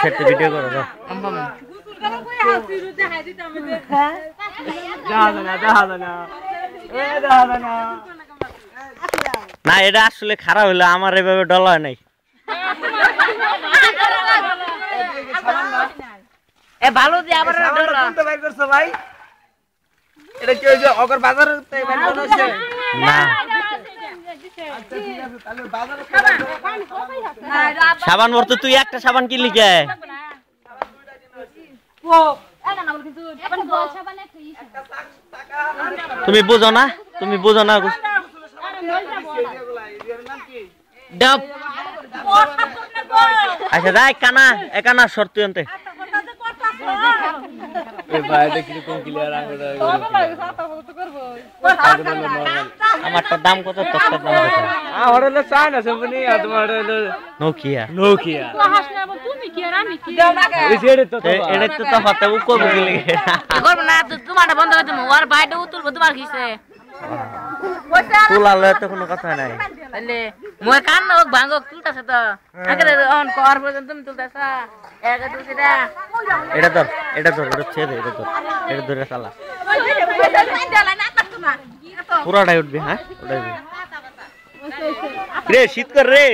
সেটা ভিডিও করো দাও না এটা আসলে খারাপ হলো আমার এভাবে ডলা নাই এ ভালো যে আবার ডলা কোনটা বাইর করছো ভাই এটা কি ওই যে অগর বাজারে বাইর করছে না সাবান ভরতো তুই একটা সাবান কিনলি কে তুমি বুঝো না ডাব আচ্ছা যাই কানা একানা শর্ত আনতে আমারটার দাম কত তোরটার দাম কত আমার হলো চায়না কোম্পানি আর তোমার হলো নোকিয়া এটা তো তফাৎ ও করবে কি লাগে করব না তোমারটা বন্ধ করে দেবো আর বাইরে উতুলবো তোমার কিসে তোলালে তো কোনো কথা নাই তাহলে মই কান না ভাঙো তুলতাছ তো আগে অন কর পর্যন্ত তুমি তুলতাছ একা তুলছিটা এটা ছেড়ে এটা ধরে চালা পুরাটাই উঠবে হ্যাঁ ওটাই রে শীত কর রে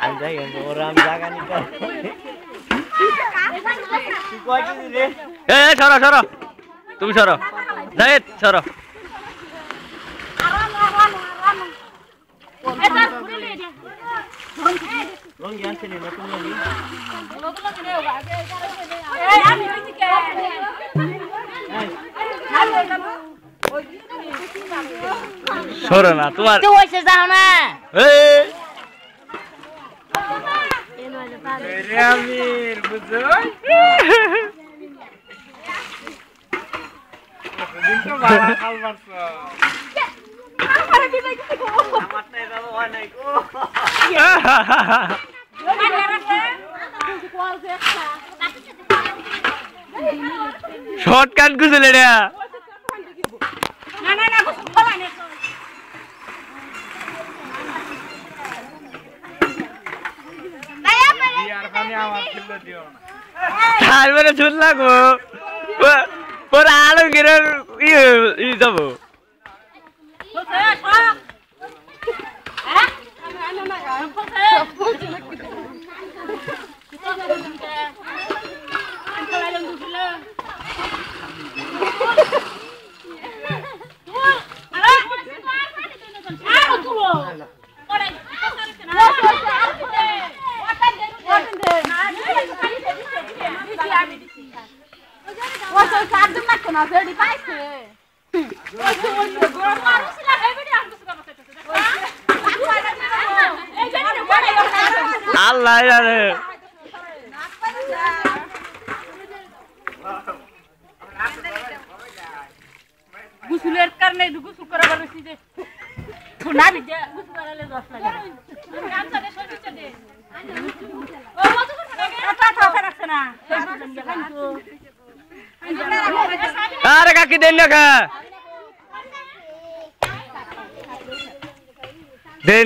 আমি যাই ওরা আমি জায়গা নিতে সরো তুমি সরো জায়েদ সরো লঙ্গি আনছে নি নতুন লঙ্গি সরো না তোমার তুই ওইসে যাও না আমির বুঝছো দিনটা বাবা খাল মারছো আমারে দিবে কি গো আমারটাই বাবা হয় নাই গো শর্টকাট গুছলে রে না কিছু খাওয়া নেই আর পানি আমার খেলতে দিও না তারপরে শুন লাগো পরে আলো গিরে ই যাবো আল্লাহ জানে গুসুলের কারণে গুসুল করা বলছি যে না বিজে গুসুল করালে 10 লাগে আমসারে সরবিচে দে ও মত কথা রাখছ না আরে কাকি দেন না খা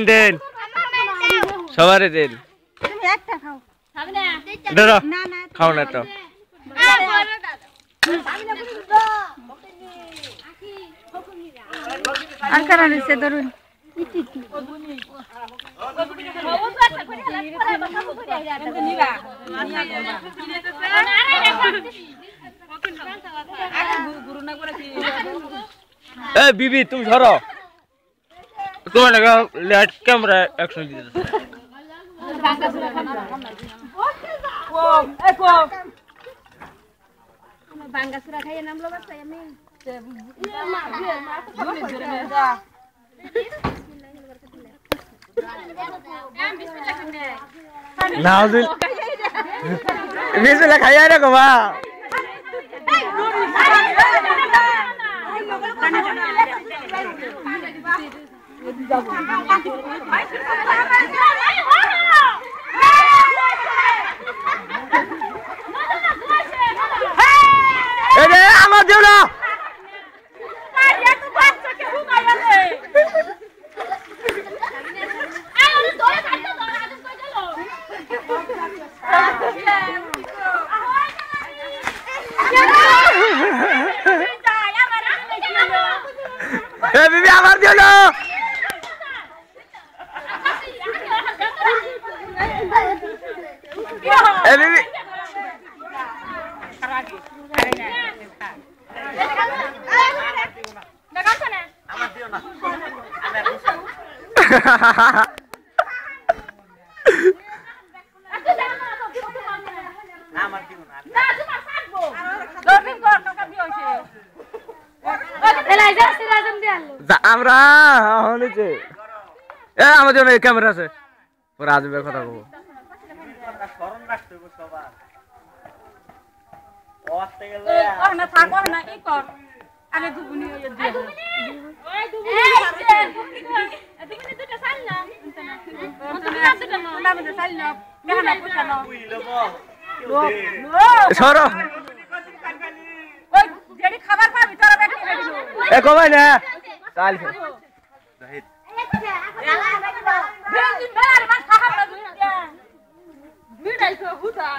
দেন সবারে দেন তুমি একটা খাও খাবে না ধরো না না খাও না তো আঙ্কারা নিছে ধরুন এ বিবি তুমি ধরো তোমার লাগা লাইট ক্যামেরা অ্যাকশন দিতে বাঙ্গাসুরা খাইয়ে নামলো বাচ্চা আমি নাউজুল বিসমিল্লাহ খাইয়া রে গো মা এরে আমার দিও না এ বিবি আমার দিও না আমার দিও না আমরা হনিছে এ আমার জন্য ক্যামেরা আছে পরে আসবে কথা বলবো স্মরণ রাখতে হবে সবার ওয়াতে গেলে না থাকো না কি কর আরে দুগুনি দিয়ে ওই দুগুনি দুগুনি দুটো সাল না না না সাল না মেহনা পুছানো সরো ওই যেডি খাবার পাবি তোরা বেটি বেটি এ কমাই না চাল জাহিদ বেঞ্জিন বেলার মাছ খাবার না ভিড়াই তো হুদা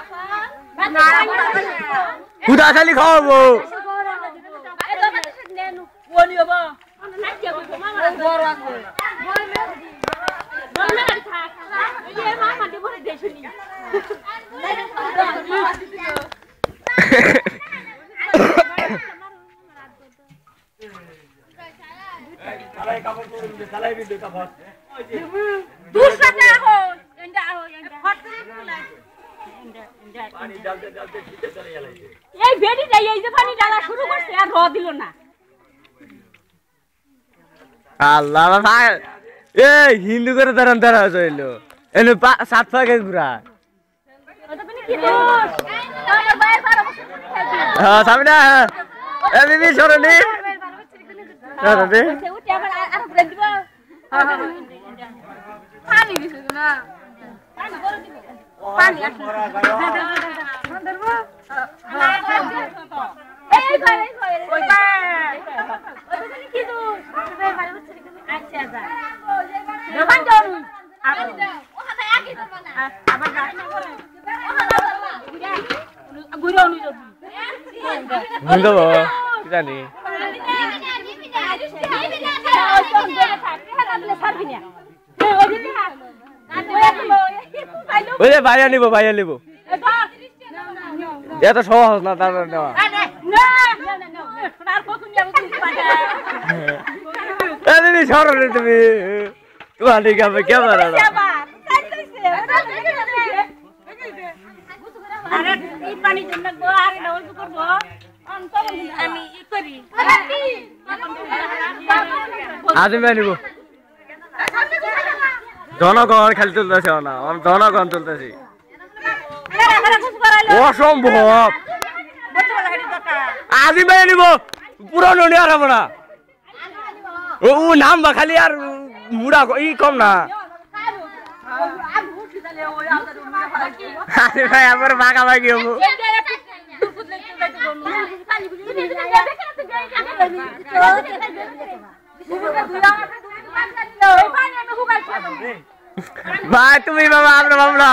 না হুদা খালি খাওয়াবো এ তো বাতে নেনু বলিও বা না কি মামা বড় আছে বল না থাক এই মামা দি বলে দেশনি সালাই কাপড় পরে সালাই ভিডিও কাপড় দুসরা আহো এন্ডা হট পানি ঢালতে ঢালতে ভিতরে চলে গেছে এই বেডি যাই এই যে পানি ঢালা শুরু করছে আর র দিল না আল্লাহ ভাই এ হিন্দু করে দাঁড়ান দাঁড়া হইলো এনে সাত পাকে ঘুরা ওটা তুমি কি দোস তোর বাইরে পারো হ্যাঁ সামনে এ বিবি সরনি সরনি সে উঠে আবার আর ব্রেক দিব পানি দিছ না পানি করে দিব পানি আসে ধরবো এই ভাই ওই ভাই ওটা তুমি কি দোস তোর বাইরে হচ্ছে আচ্ছা যা দোকান যাও ওখানে আগে ধরব না আবার গাছ না করে ঘুরে উনি যদি বুঝতে পারো কি জানি ওই যে ভাইয়া নিব এত সহজ না তার নেওয়া এ দিদি সরনি তুমি তোমার ঠিক আছে ক্যামেরা আজ আমি নিব জনগণ খালি তুলতেছে না জনগণ তুলতেছি অসম্ভব আজি মেয়ে নিব পুরনো নিয়ে আর না ও নাম বা খালি আর মুড়া ই কম না আরে ভাই আমার ভাগা ভাগি হবো ভাই তুমি বাবা আমরা বাবলা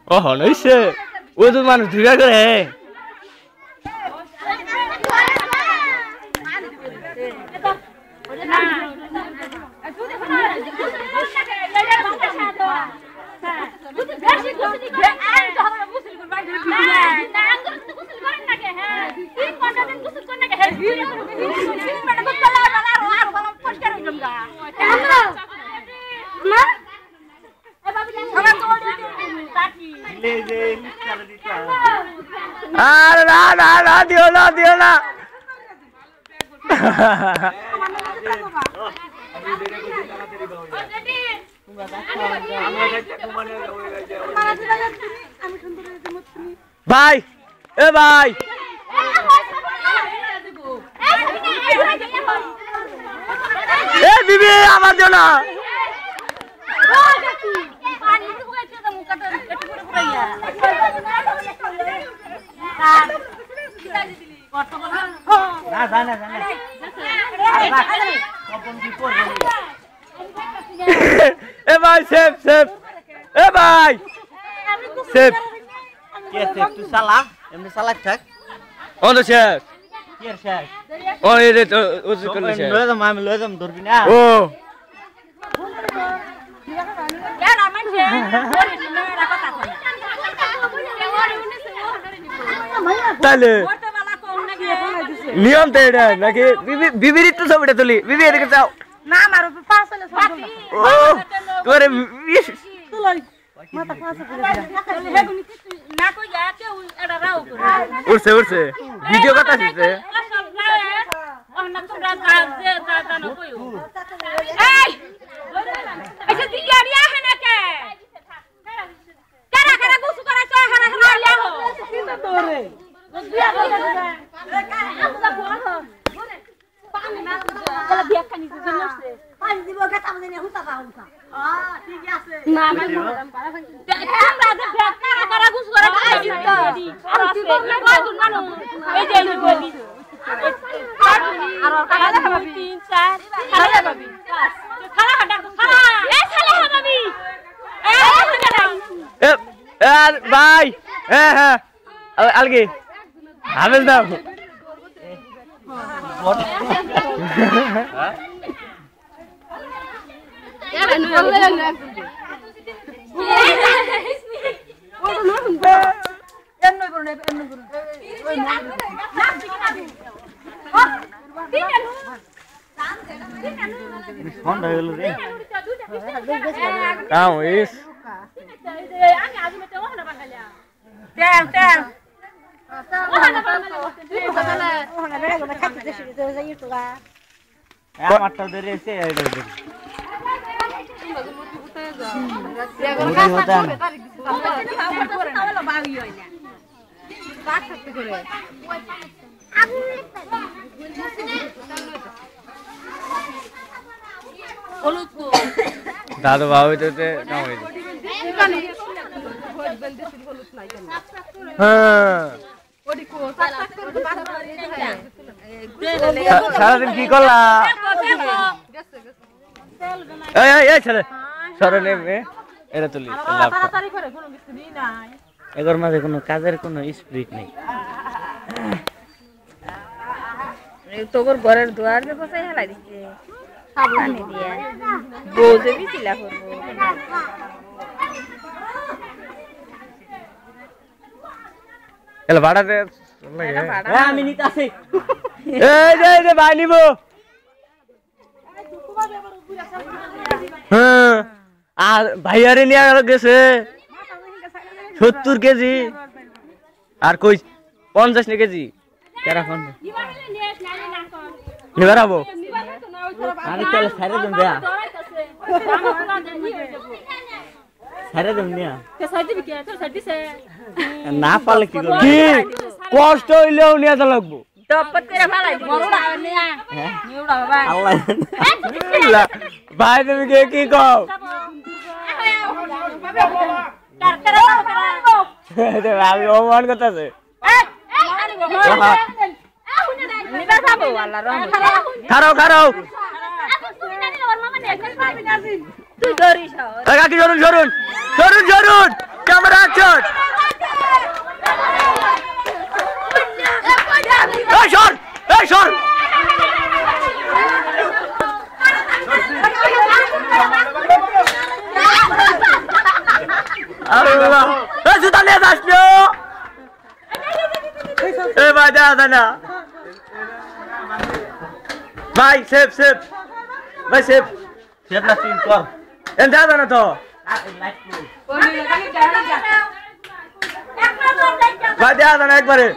ও হইছে ও তো মানুষ ধুইয়া করে আরে না না না দিও না ভাই এ ভাই এ বিবি আমার জন্য এ ভাই সেফ এ ভাই সেফ কে তুই সালা এমনি সালা থাক অন শেষ কি আর শেষ ওই রে তো ওসে করলিছে লয়ে যাম আমি লয়ে যাম ধরবি না ও কেন মানছে ওরে মেয়েরা কথা কয় তাহলে ওতে বালা কোন নাকি নিয়ম তো এটা নাকি বিবির তো ছবিটা তুলি বিবি এদিকে যাও না আমার পাঁচ হলে সব ও তোরে মাথা পাঁচ হেগুনি কিছু না কই যাতে এটা রাও করে উঠছে উঠছে ভিডিও কথা শিখছে সব লাগে ওনা তোমরা যে জানো কইও এই আচ্ছা দিয়ারিয়া হেনাকে কারা কারা গুছু করা তো হারা হারা লিয়া হো কিন্তু তোরে বিয়া করে আমরা বলো পানি না বলা বিয়া খানি যে নসে পাঁচ দিব গাতা মনে হুতা পাউতা ঠিক আছে না আমি আমরা যে বিয়া কারা কারা গুছু করা খাই দিতো আর কি বললে কয়জন মানুষ এই যে আমি বলি আর খালা ভাবি 3 4 খালা ভাবি খালা হাডা খালা এই খালা ভাবি এ আর ভাই হ্যাঁ আলগি হাবেল দাও সন্ধ্যা হয়ে গেল রে কাম ইস আমি আজ মেতে ওখানে বাঙালিয়া তেল তেল আমারটা ধরে এসে এইটা ধরে দাদু বাবু তো কাম হইছে হ্যাঁ সারাদিন কি করলা এই ছেলে সরনে এটা তুলি এগর মাঝে কোনো কাজের কোনো স্পিরিট নেই তোর ঘরের দুয়ার যে বসাই হেলাই দিচ্ছে পানি দিয়ে বোঝে বিছিলা করবো এলা ভাড়া দে আমি নিতে আসি এই যে ভাই নিব হ্যাঁ আর ভাইয়ারে নিয়ে গেছে 70 কেজি আর কই 50 কেজি কেরা ফোন নিবার আবো আমি চলে সাইরে দেন দেয়া সাইরে দেন নিয়া না পারলে কি করব কি কষ্ট হইলেও নিয়ে যা লাগবো টপত করে ফালাই দিবি নিউড়া ভাই আল্লাহ ভাই তুমি কি কও আমি অপমান করতেছে খারাও খারাও তুই ধরিস কাকি সরুন সরুন সরুন সরুন ক্যামেরা অ্যাকশন এই সর এই সর আরে বাবা এই জুতা নিয়ে যাস না এই ভাই দাদা না ভাই সেফ সেফ ভাই সেফ সেট না তিন কর এন দাদা না তো ভাই দাদা না একবারে